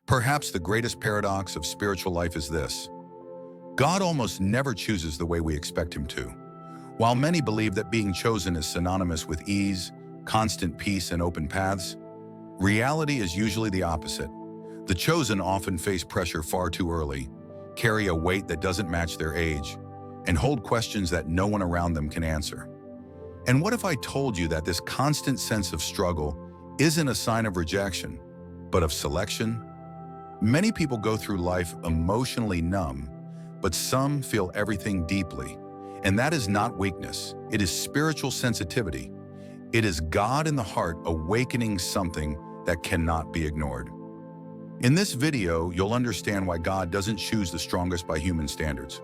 Perhaps the greatest paradox of spiritual life is this: God almost never chooses the way we expect him to. While many believe that being chosen is synonymous with ease, constant peace, and open paths, reality is usually the opposite. The chosen often face pressure far too early, carry a weight that doesn't match their age, and hold questions that no one around them can answer. And what if I told you that this constant sense of struggle isn't a sign of rejection, but of selection? Many people go through life emotionally numb, but some feel everything deeply. And that is not weakness, it is spiritual sensitivity. It is God in the heart awakening something that cannot be ignored. In this video, you'll understand why God doesn't choose the strongest by human standards,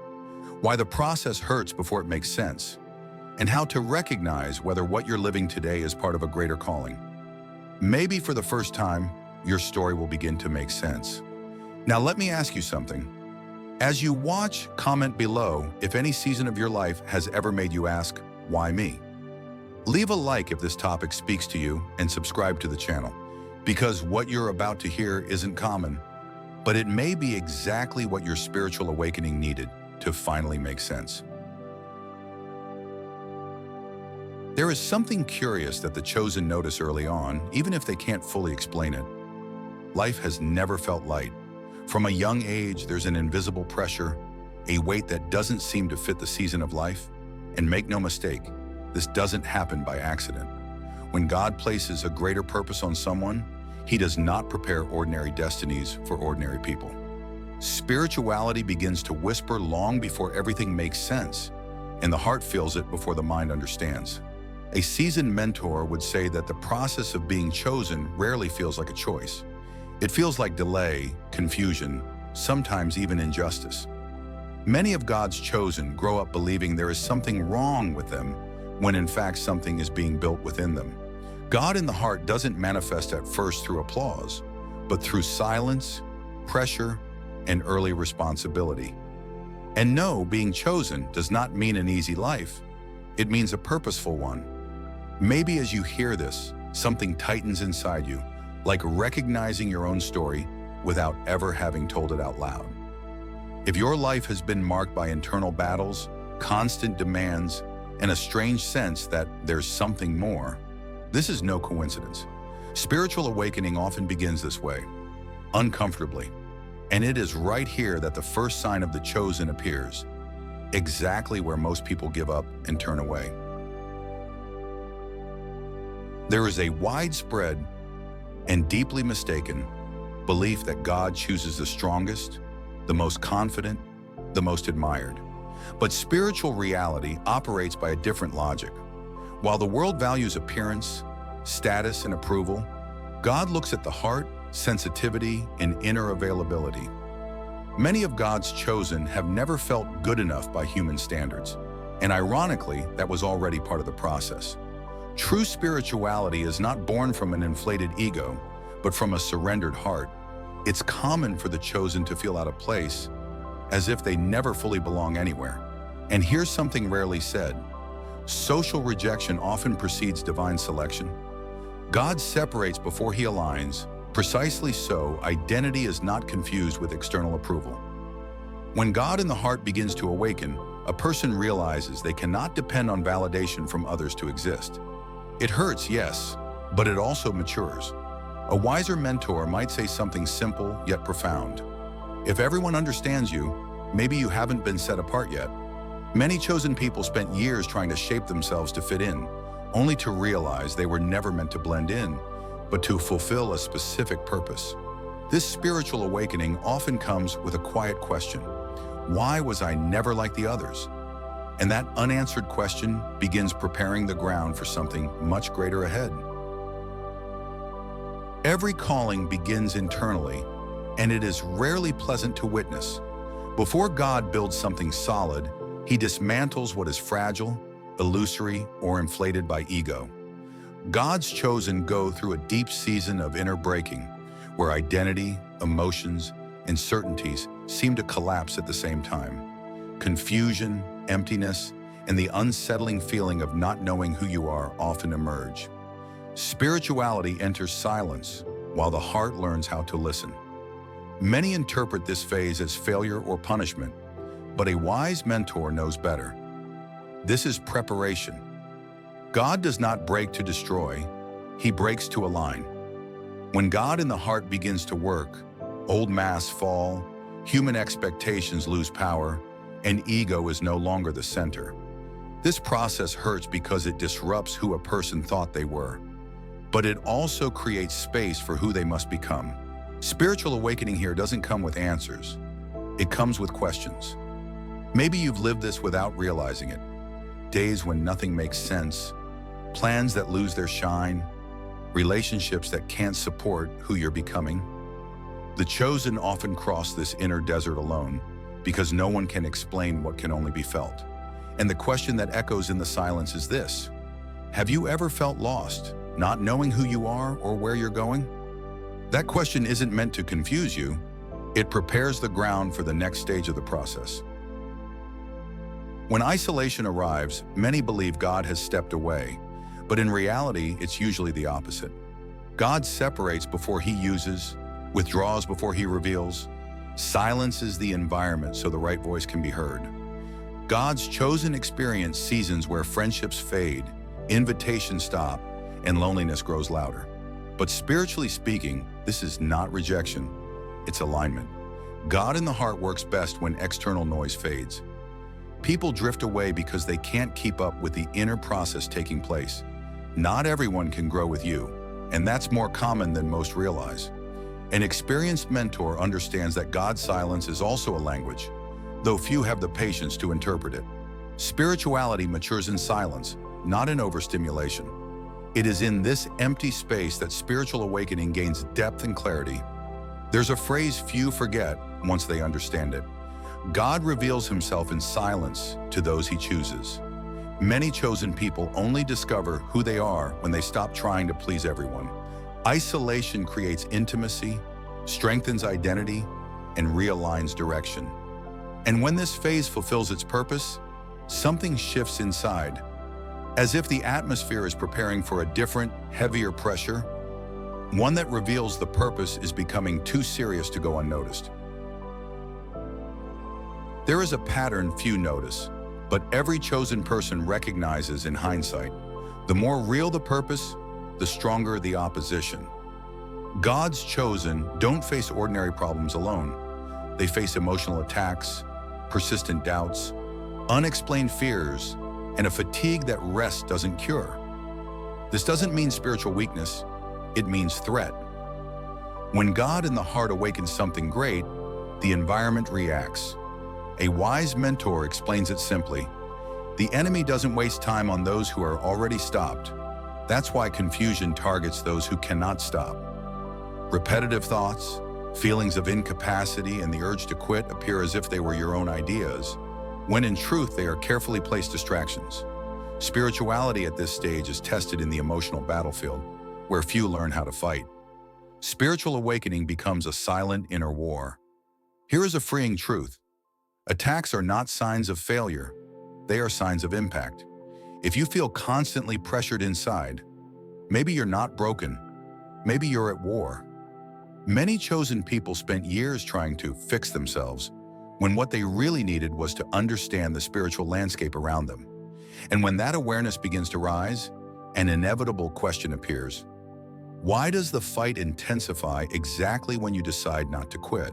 why the process hurts before it makes sense, and how to recognize whether what you're living today is part of a greater calling. Maybe for the first time, your story will begin to make sense. Now let me ask you something. As you watch, comment below if any season of your life has ever made you ask, why me? Leave a like if this topic speaks to you and subscribe to the channel, because what you're about to hear isn't common, but it may be exactly what your spiritual awakening needed to finally make sense. There is something curious that the chosen notice early on, even if they can't fully explain it. Life has never felt light. From a young age, there's an invisible pressure, a weight that doesn't seem to fit the season of life. And make no mistake, this doesn't happen by accident. When God places a greater purpose on someone, he does not prepare ordinary destinies for ordinary people. Spirituality begins to whisper long before everything makes sense, and the heart feels it before the mind understands. A seasoned mentor would say that the process of being chosen rarely feels like a choice. It feels like delay, confusion, sometimes even injustice. Many of God's chosen grow up believing there is something wrong with them, when in fact something is being built within them. God in the heart doesn't manifest at first through applause, but through silence, pressure, and early responsibility. And no, being chosen does not mean an easy life. It means a purposeful one. Maybe as you hear this, something tightens inside you, like recognizing your own story without ever having told it out loud. If your life has been marked by internal battles, constant demands, and a strange sense that there's something more, this is no coincidence. Spiritual awakening often begins this way, uncomfortably. And it is right here that the first sign of the chosen appears, exactly where most people give up and turn away. There is a widespread and deeply mistaken belief that God chooses the strongest, the most confident, the most admired. But spiritual reality operates by a different logic. While the world values appearance, status, and approval, God looks at the heart, sensitivity, and inner availability. Many of God's chosen have never felt good enough by human standards, and ironically, that was already part of the process. True spirituality is not born from an inflated ego, but from a surrendered heart. It's common for the chosen to feel out of place, as if they never fully belong anywhere. And here's something rarely said. Social rejection often precedes divine selection. God separates before he aligns. Precisely so, identity is not confused with external approval. When God in the heart begins to awaken, a person realizes they cannot depend on validation from others to exist. It hurts, yes, but it also matures. A wiser mentor might say something simple yet profound. If everyone understands you, maybe you haven't been set apart yet. Many chosen people spent years trying to shape themselves to fit in, only to realize they were never meant to blend in, but to fulfill a specific purpose. This spiritual awakening often comes with a quiet question: why was I never like the others? And that unanswered question begins preparing the ground for something much greater ahead. Every calling begins internally, and it is rarely pleasant to witness. Before God builds something solid, he dismantles what is fragile, illusory, or inflated by ego. God's chosen go through a deep season of inner breaking, where identity, emotions, and certainties seem to collapse at the same time. Confusion, emptiness, and the unsettling feeling of not knowing who you are often emerge. Spirituality enters silence, while the heart learns how to listen. Many interpret this phase as failure or punishment, but a wise mentor knows better. This is preparation. God does not break to destroy, He breaks to align. When God in the heart begins to work, old masks fall, human expectations lose power, and ego is no longer the center. This process hurts because it disrupts who a person thought they were, but it also creates space for who they must become. Spiritual awakening here doesn't come with answers. It comes with questions. Maybe you've lived this without realizing it. Days when nothing makes sense, plans that lose their shine, relationships that can't support who you're becoming. The chosen often cross this inner desert alone because no one can explain what can only be felt. And the question that echoes in the silence is this: have you ever felt lost, not knowing who you are or where you're going? That question isn't meant to confuse you. It prepares the ground for the next stage of the process. When isolation arrives, many believe God has stepped away, but in reality, it's usually the opposite. God separates before He uses, withdraws before He reveals, silences the environment so the right voice can be heard. God's chosen experience seasons where friendships fade, invitations stop, and loneliness grows louder. But spiritually speaking, this is not rejection, it's alignment. God in the heart works best when external noise fades. People drift away because they can't keep up with the inner process taking place. Not everyone can grow with you, and that's more common than most realize. An experienced mentor understands that God's silence is also a language, though few have the patience to interpret it. Spirituality matures in silence, not in overstimulation. It is in this empty space that spiritual awakening gains depth and clarity. There's a phrase few forget once they understand it. God reveals Himself in silence to those He chooses. Many chosen people only discover who they are when they stop trying to please everyone. Isolation creates intimacy, strengthens identity, and realigns direction. And when this phase fulfills its purpose, something shifts inside, as if the atmosphere is preparing for a different, heavier pressure, one that reveals the purpose is becoming too serious to go unnoticed. There is a pattern few notice, but every chosen person recognizes in hindsight. The more real the purpose, the stronger the opposition. God's chosen don't face ordinary problems alone. They face emotional attacks, persistent doubts, unexplained fears, and a fatigue that rest doesn't cure. This doesn't mean spiritual weakness, it means threat. When God in the heart awakens something great, the environment reacts. A wise mentor explains it simply. The enemy doesn't waste time on those who are already stopped. That's why confusion targets those who cannot stop. Repetitive thoughts, feelings of incapacity, and the urge to quit appear as if they were your own ideas, when in truth they are carefully placed distractions. Spirituality at this stage is tested in the emotional battlefield, where few learn how to fight. Spiritual awakening becomes a silent inner war. Here is a freeing truth. Attacks are not signs of failure, they are signs of impact. If you feel constantly pressured inside, maybe you're not broken, maybe you're at war. Many chosen people spent years trying to fix themselves, when what they really needed was to understand the spiritual landscape around them. And when that awareness begins to rise, an inevitable question appears. Why does the fight intensify exactly when you decide not to quit?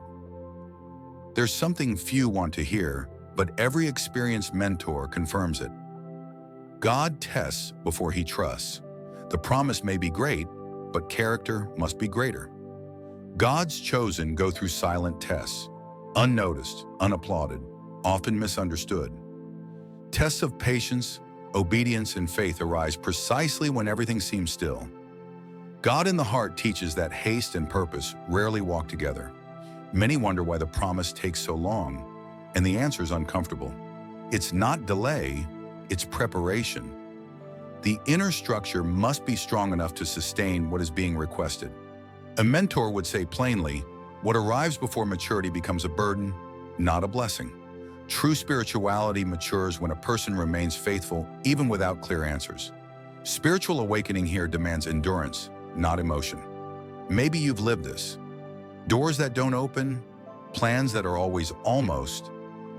There's something few want to hear, but every experienced mentor confirms it. God tests before He trusts. The promise may be great, but character must be greater. God's chosen go through silent tests, unnoticed, unapplauded, often misunderstood. Tests of patience, obedience, and faith arise precisely when everything seems still. God in the heart teaches that haste and purpose rarely walk together. Many wonder why the promise takes so long, and the answer is uncomfortable. It's not delay, it's preparation. The inner structure must be strong enough to sustain what is being requested. A mentor would say plainly, what arrives before maturity becomes a burden, not a blessing. True spirituality matures when a person remains faithful even without clear answers. Spiritual awakening here demands endurance, not emotion. Maybe you've lived this. Doors that don't open, plans that are always almost,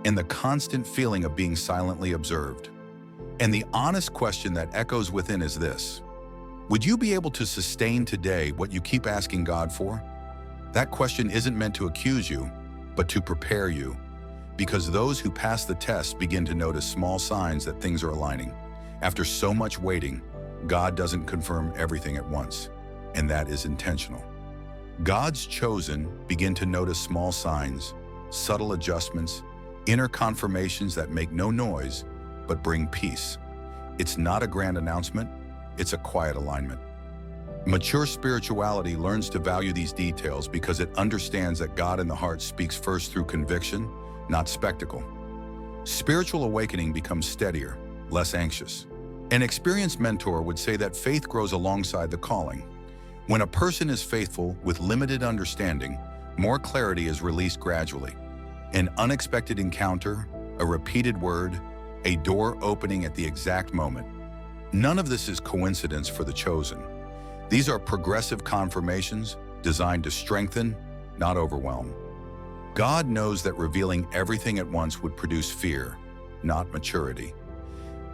and the constant feeling of being silently observed. And the honest question that echoes within is this: would you be able to sustain today what you keep asking God for? That question isn't meant to accuse you, but to prepare you, because those who pass the test begin to notice small signs that things are aligning. After so much waiting, God doesn't confirm everything at once, and that is intentional. God's chosen begin to notice small signs, subtle adjustments, inner confirmations that make no noise, but bring peace. It's not a grand announcement, it's a quiet alignment. Mature spirituality learns to value these details because it understands that God in the heart speaks first through conviction, not spectacle. Spiritual awakening becomes steadier, less anxious. An experienced mentor would say that faith grows alongside the calling. When a person is faithful with limited understanding, more clarity is released gradually. An unexpected encounter, a repeated word, a door opening at the exact moment. None of this is coincidence for the chosen. These are progressive confirmations designed to strengthen, not overwhelm. God knows that revealing everything at once would produce fear, not maturity.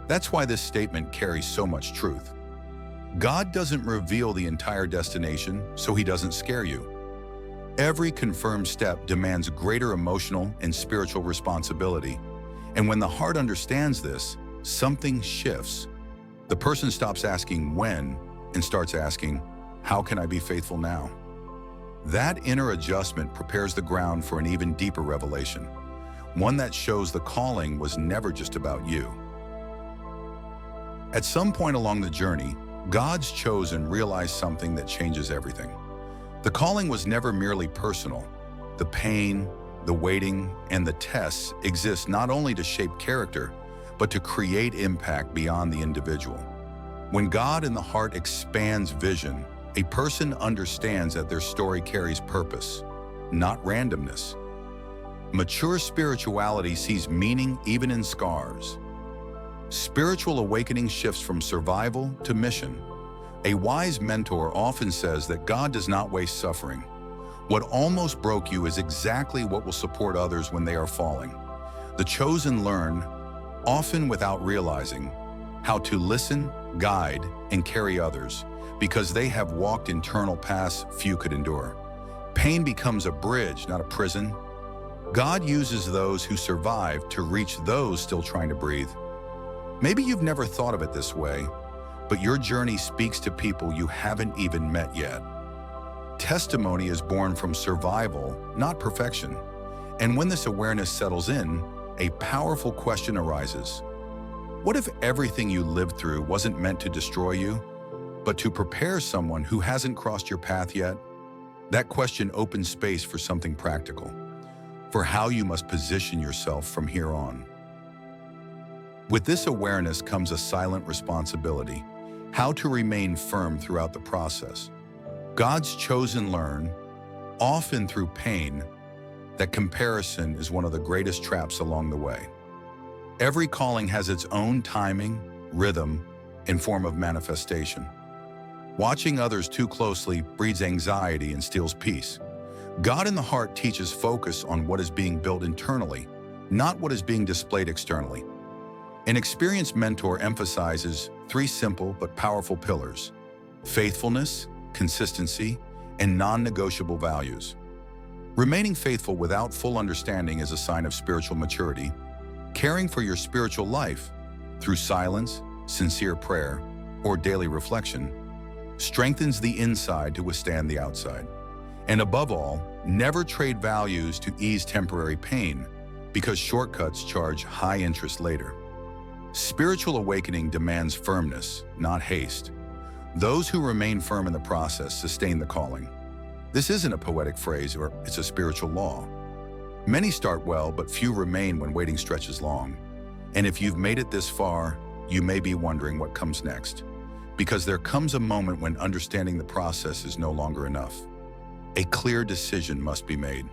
That's why this statement carries so much truth. God doesn't reveal the entire destination, so He doesn't scare you. Every confirmed step demands greater emotional and spiritual responsibility. And when the heart understands this, something shifts. The person stops asking when and starts asking, how can I be faithful now? That inner adjustment prepares the ground for an even deeper revelation, one that shows the calling was never just about you. At some point along the journey, God's chosen realized something that changes everything. The calling was never merely personal. The pain, the waiting, and the tests exist not only to shape character, but to create impact beyond the individual. When God in the heart expands vision, a person understands that their story carries purpose, not randomness. Mature spirituality sees meaning even in scars. Spiritual awakening shifts from survival to mission. A wise mentor often says that God does not waste suffering. What almost broke you is exactly what will support others when they are falling. The chosen learn, often without realizing, how to listen, guide, and carry others, because they have walked internal paths few could endure. Pain becomes a bridge, not a prison. God uses those who survive to reach those still trying to breathe. Maybe you've never thought of it this way, but your journey speaks to people you haven't even met yet. Testimony is born from survival, not perfection. And when this awareness settles in, a powerful question arises. What if everything you lived through wasn't meant to destroy you, but to prepare someone who hasn't crossed your path yet? That question opens space for something practical, for how you must position yourself from here on. With this awareness comes a silent responsibility, how to remain firm throughout the process. God's chosen learn, often through pain, that comparison is one of the greatest traps along the way. Every calling has its own timing, rhythm, and form of manifestation. Watching others too closely breeds anxiety and steals peace. God in the heart teaches focus on what is being built internally, not what is being displayed externally. An experienced mentor emphasizes 3 simple but powerful pillars: faithfulness, consistency, and non-negotiable values. Remaining faithful without full understanding is a sign of spiritual maturity. Caring for your spiritual life through silence, sincere prayer, or daily reflection strengthens the inside to withstand the outside. And above all, never trade values to ease temporary pain, because shortcuts charge high interest later. Spiritual awakening demands firmness, not haste. Those who remain firm in the process sustain the calling. This isn't a poetic phrase, or it's a spiritual law. Many start well, but few remain when waiting stretches long. And if you've made it this far, you may be wondering what comes next. Because there comes a moment when understanding the process is no longer enough. A clear decision must be made.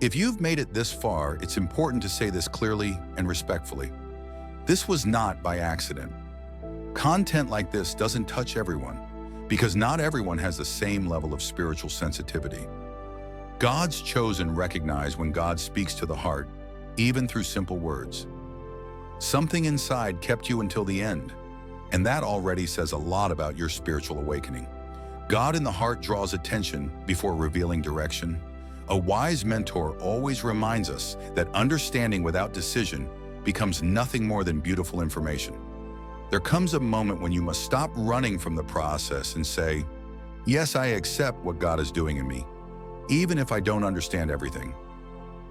If you've made it this far, it's important to say this clearly and respectfully. This was not by accident. Content like this doesn't touch everyone, because not everyone has the same level of spiritual sensitivity. God's chosen recognize when God speaks to the heart, even through simple words. Something inside kept you until the end, and that already says a lot about your spiritual awakening. God in the heart draws attention before revealing direction. A wise mentor always reminds us that understanding without decision becomes nothing more than beautiful information. There comes a moment when you must stop running from the process and say, "Yes, I accept what God is doing in me, even if I don't understand everything."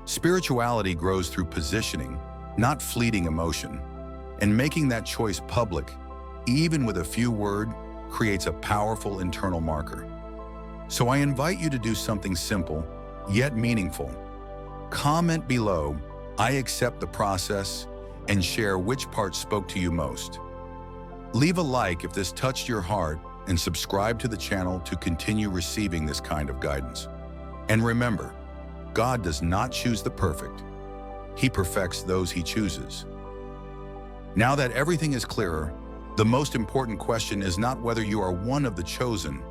Spirituality grows through positioning, not fleeting emotion, and making that choice public, even with a few words, creates a powerful internal marker. So I invite you to do something simple, yet meaningful. Comment below, "I accept the process," and share which part spoke to you most. Leave a like if this touched your heart, and subscribe to the channel to continue receiving this kind of guidance. And remember, God does not choose the perfect. He perfects those He chooses. Now that everything is clearer, the most important question is not whether you are one of the chosen,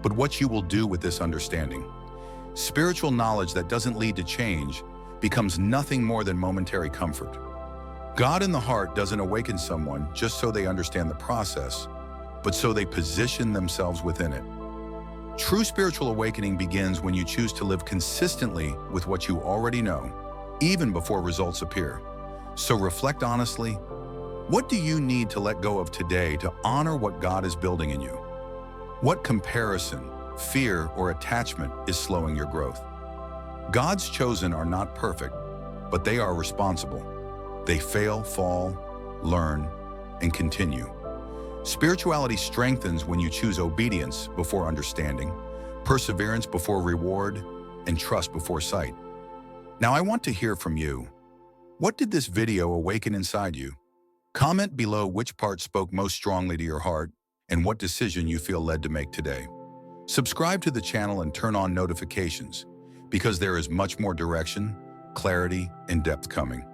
but what you will do with this understanding. Spiritual knowledge that doesn't lead to change becomes nothing more than momentary comfort. God in the heart doesn't awaken someone just so they understand the process, but so they position themselves within it. True spiritual awakening begins when you choose to live consistently with what you already know, even before results appear. So reflect honestly. What do you need to let go of today to honor what God is building in you? What comparison, fear, or attachment is slowing your growth? God's chosen are not perfect, but they are responsible. They fail, fall, learn, and continue. Spirituality strengthens when you choose obedience before understanding, perseverance before reward, and trust before sight. Now I want to hear from you. What did this video awaken inside you? Comment below which part spoke most strongly to your heart and what decision you feel led to make today. Subscribe to the channel and turn on notifications, because there is much more direction, clarity, and depth coming.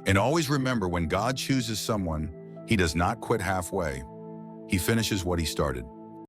And always remember, when God chooses someone, He does not quit halfway. He finishes what He started.